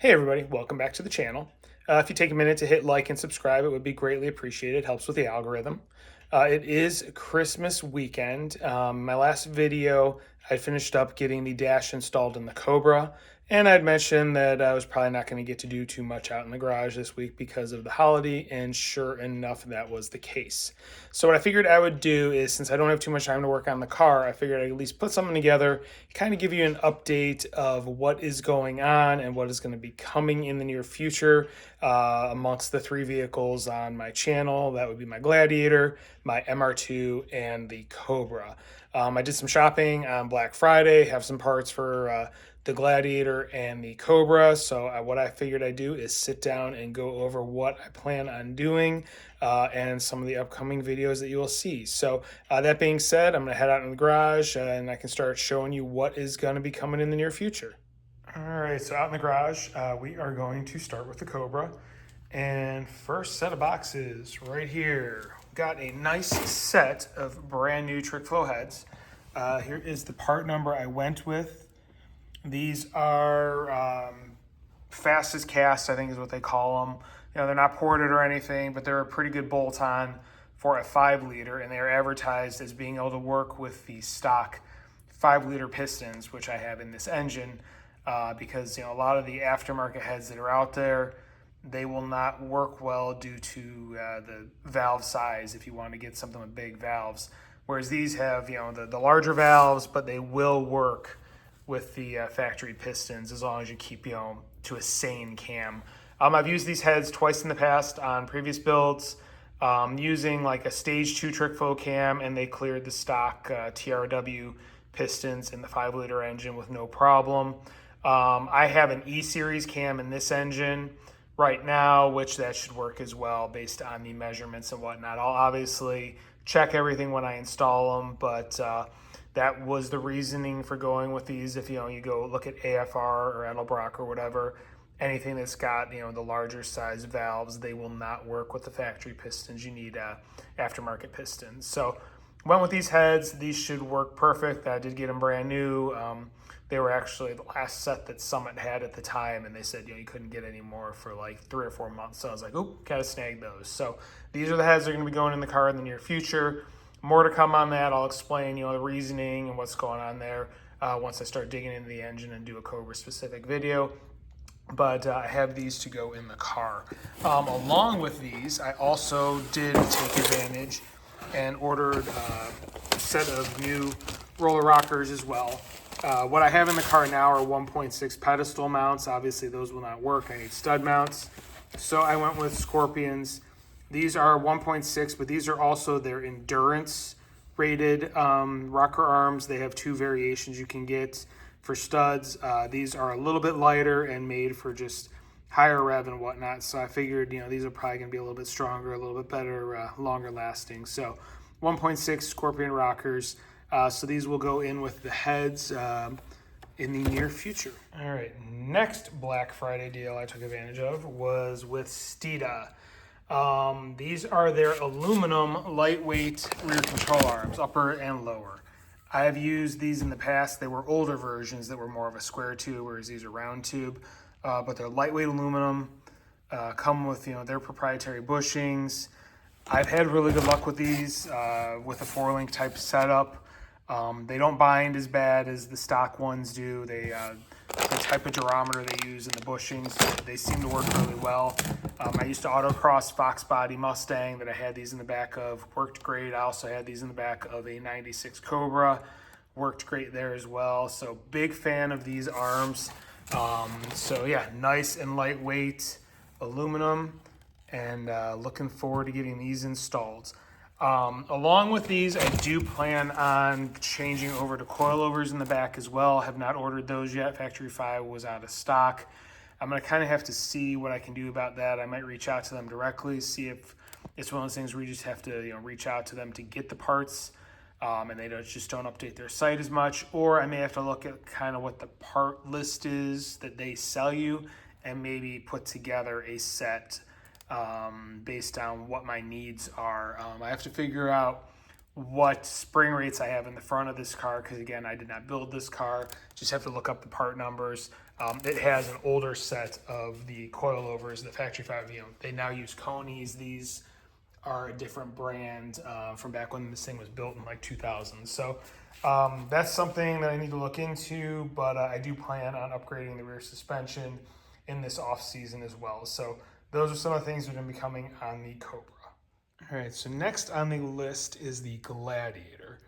Hey everybody, welcome back to the channel. If you take a minute to hit like and subscribe, it would be greatly appreciated. It helps with the algorithm. It is Christmas weekend. My last video, I finished up getting the dash installed in the Cobra, and I'd mentioned that I was probably not going to get to do too much out in the garage this week because of the holiday, and sure enough, that was the case. So what I figured I would do is, since I don't have too much time to work on the car, I figured I'd at least put something together, kind of give you an update of what is going on and what is going to be coming in the near future amongst the three vehicles on my channel. That would be my Gladiator, my MR2, and the Cobra. I did some shopping on Black Friday, have some parts for the Gladiator and the Cobra. So what I figured I'd do is sit down and go over what I plan on doing and some of the upcoming videos that you will see. So that being said, I'm going to head out in the garage and I can start showing you what is going to be coming in the near future. All right, so out in the garage, we are going to start with the Cobra. And first set of boxes right here. Got a nice set of brand new trick flow heads. Here is the part number I went with. These are fast as cast, I think is what they call them. You know, they're not ported or anything, but they're a pretty good bolt-on for a 5-liter, and they are advertised as being able to work with the stock 5-liter pistons, which I have in this engine, because a lot of the aftermarket heads that are out there, they will not work well due to the valve size if you want to get something with big valves. Whereas these have, the larger valves, but they will work with the factory pistons as long as you keep, to a sane cam. I've used these heads twice in the past on previous builds, using like a stage 2 trick flow cam, and they cleared the stock TRW pistons in the 5-liter engine with no problem. I have an E-Series cam in this engine right now, which that should work as well based on the measurements and whatnot. I'll obviously check everything when I install them, but that was the reasoning for going with these. If you go look at AFR or Edelbrock or whatever, anything that's got the larger size valves, they will not work with the factory pistons. You need aftermarket pistons. So went with these heads. These should work perfect. I did get them brand new. They were actually the last set that Summit had at the time, and they said you couldn't get any more for like 3 or 4 months. So I was like, oop, gotta snag those. So these are the heads that are going to be going in the car in the near future. More to come on that. I'll explain the reasoning and what's going on there once I start digging into the engine and do a Cobra specific video. But I have these to go in the car. Along with these, I also did take advantage and ordered a set of new roller rockers as well. What I have in the car now are 1.6 pedestal mounts. Obviously, those will not work. I need stud mounts. So I went with Scorpions. These are 1.6, but these are also their endurance rated rocker arms. They have 2 variations you can get for studs. These are a little bit lighter and made for just higher rev and whatnot. So I figured, these are probably going to be a little bit stronger, a little bit better, longer lasting. So 1.6 Scorpion rockers. So these will go in with the heads in the near future. All right, next Black Friday deal I took advantage of was with Steeda. These are their aluminum lightweight rear control arms, upper and lower. I have used these in the past. They were older versions that were more of a square tube, whereas these are round tube. But they're lightweight aluminum, come with their proprietary bushings. I've had really good luck with these with a 4-link type setup. They don't bind as bad as the stock ones do. The type of durometer they use in the bushings, they seem to work really well. I used to autocross Fox Body Mustang that I had these in the back of. Worked great. I also had these in the back of a 96 Cobra. Worked great there as well. So big fan of these arms. So yeah, nice and lightweight aluminum, and looking forward to getting these installed. Along with these, I do plan on changing over to coilovers in the back as well. Have not ordered those yet. Factory 5 was out of stock. I'm going to kind of have to see what I can do about that. I might reach out to them directly, see if it's one of those things where you just have to reach out to them to get the parts, and they just don't update their site as much. Or I may have to look at kind of what the part list is that they sell you and maybe put together a set based on what my needs are. I have to figure out what spring rates I have in the front of this car, because again, I did not build this car. Just have to look up the part numbers. It has an older set of the coilovers, the factory 5. They now use Konies. These are a different brand from back when this thing was built in like 2000. So that's something that I need to look into, but I do plan on upgrading the rear suspension in this off season as well. So those are some of the things that are going to be coming on the Cobra. All right, so next on the list is the Gladiator.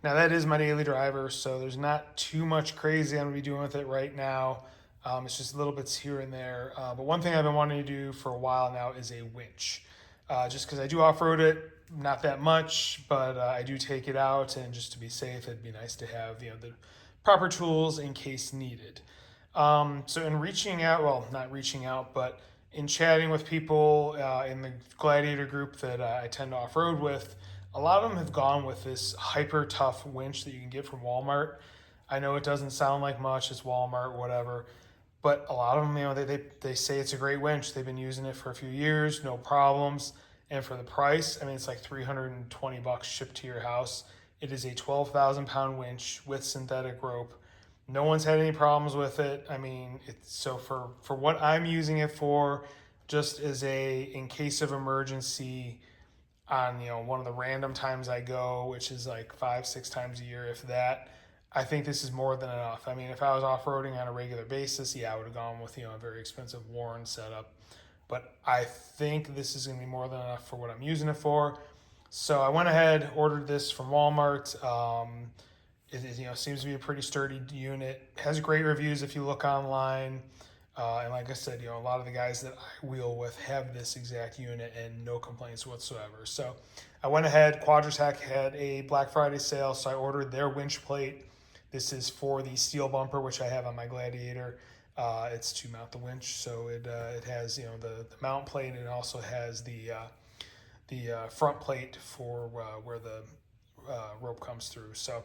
Now that is my daily driver, so there's not too much crazy I'm gonna be doing with it right now. It's just little bits here and there. But one thing I've been wanting to do for a while now is a winch. Just because I do off-road it, not that much, but I do take it out, and just to be safe, it'd be nice to have the proper tools in case needed. So in reaching out, well, not reaching out, but in chatting with people in the Gladiator group that I tend to off-road with, a lot of them have gone with this hyper tough winch that you can get from Walmart. I know it doesn't sound like much, it's Walmart, whatever, but a lot of them, they say it's a great winch. They've been using it for a few years, no problems. And for the price, it's like $320 shipped to your house. It is a 12,000-pound winch with synthetic rope. No one's had any problems with it. For what I'm using it for, just as in case of emergency, on one of the random times I go, which is like 5-6 times a year, if that, I think this is more than enough. If I was off-roading on a regular basis, I would have gone with a very expensive Warren setup, but I think this is going to be more than enough for what I'm using it for. So I went ahead, ordered this from Walmart. It seems to be a pretty sturdy unit. It has great reviews if you look online. And like I said, a lot of the guys that I wheel with have this exact unit and no complaints whatsoever. So I went ahead, Quadratec had a Black Friday sale, so I ordered their winch plate. This is for the steel bumper, which I have on my Gladiator. It's to mount the winch, so it has the mount plate, and it also has the front plate for where the rope comes through. So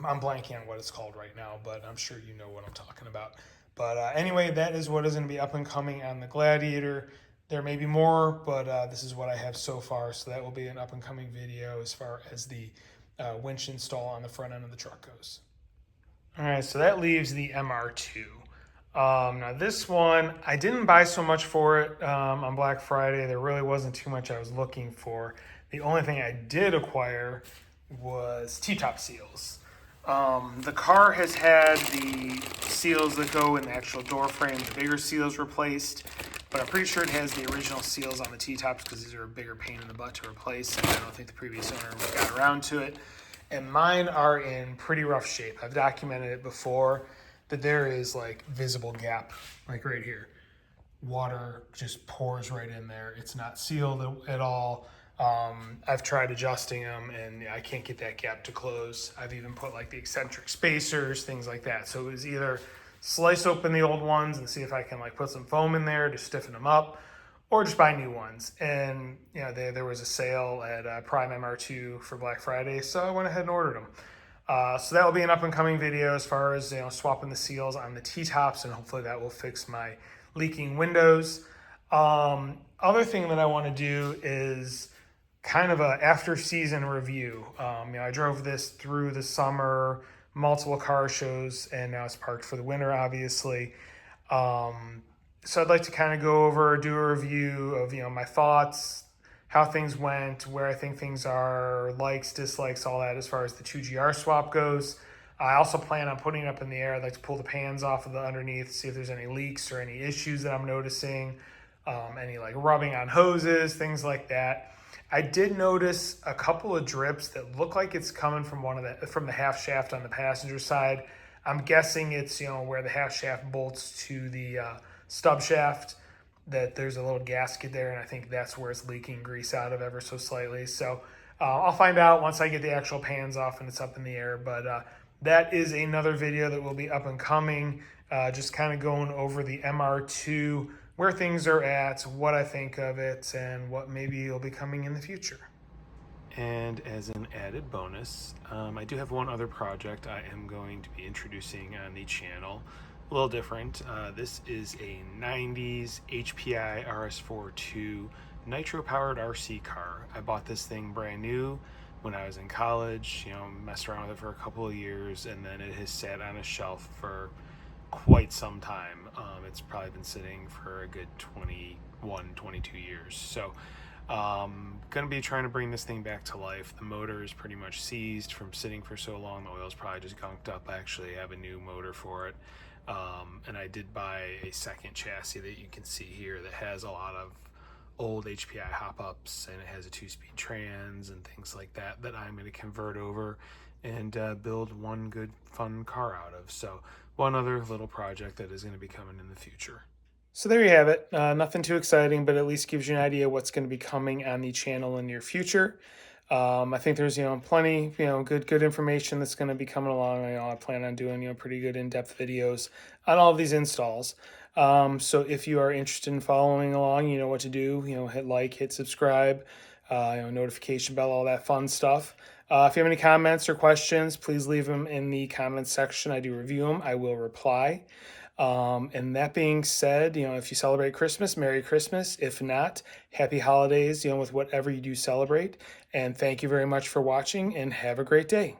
I'm blanking on what it's called right now, but I'm sure you know what I'm talking about. But anyway, that is what is going to be up and coming on the Gladiator. There may be more, but this is what I have so far. So that will be an up and coming video as far as the winch install on the front end of the truck goes. All right, so that leaves the MR2. Now this one, I didn't buy so much for it on Black Friday. There really wasn't too much I was looking for. The only thing I did acquire was T-top seals. The car has had the seals that go in the actual door frame, the bigger seals replaced, but I'm pretty sure it has the original seals on the T-tops because these are a bigger pain in the butt to replace, and I don't think the previous owner got around to it. And mine are in pretty rough shape. I've documented it before that there is like visible gap, like right here. Water just pours right in there. It's not sealed at all. I've tried adjusting them and I can't get that gap to close. I've even put like the eccentric spacers, things like that. So it was either slice open the old ones and see if I can like put some foam in there to stiffen them up, or just buy new ones. And there was a sale at Prime MR2 for Black Friday, so I went ahead and ordered them. So that will be an up and coming video as far as swapping the seals on the T-tops, and hopefully that will fix my leaking windows. Other thing that I want to do is kind of a after season review. I drove this through the summer, multiple car shows, and now it's parked for the winter, obviously. So I'd like to kind of go over, do a review of my thoughts, how things went, where I think things are, likes, dislikes, all that as far as the 2GR swap goes. I also plan on putting it up in the air. I'd like to pull the pans off of the underneath, see if there's any leaks or any issues that I'm noticing, any like rubbing on hoses, things like that. I did notice a couple of drips that look like it's coming from from the half shaft on the passenger side. I'm guessing it's where the half shaft bolts to the stub shaft, that there's a little gasket there, and I think that's where it's leaking grease out of ever so slightly. So I'll find out once I get the actual pans off and it's up in the air. But that is another video that will be up and coming, just kind of going over the MR2, where things are at, what I think of it, and what maybe will be coming in the future. And as an added bonus, I do have one other project I am going to be introducing on the channel. A little different. This is a 90s HPI RS4-2 nitro-powered RC car. I bought this thing brand new when I was in college, messed around with it for a couple of years, and then it has sat on a shelf for quite some time. It's probably been sitting for a good 21, 22 years. So gonna be trying to bring this thing back to life. The motor is pretty much seized from sitting for so long. The oil's probably just gunked up. I actually have a new motor for it. And I did buy a second chassis that you can see here that has a lot of old HPI hop-ups, and it has a 2-speed trans and things like that that I'm going to convert over and build one good fun car out of. So one other little project that is going to be coming in the future. So there you have it. Nothing too exciting, but at least gives you an idea what's going to be coming on the channel in the near future. I think there's plenty good information that's going to be coming along. I plan on doing pretty good in-depth videos on all of these installs. So if you are interested in following along, you know what to do. Hit like, hit subscribe, notification bell, all that fun stuff. If you have any comments or questions, please leave them in the comments section. I do review them. I will reply. And that being said, if you celebrate Christmas, Merry Christmas. If not, Happy Holidays, with whatever you do celebrate. And thank you very much for watching, and have a great day.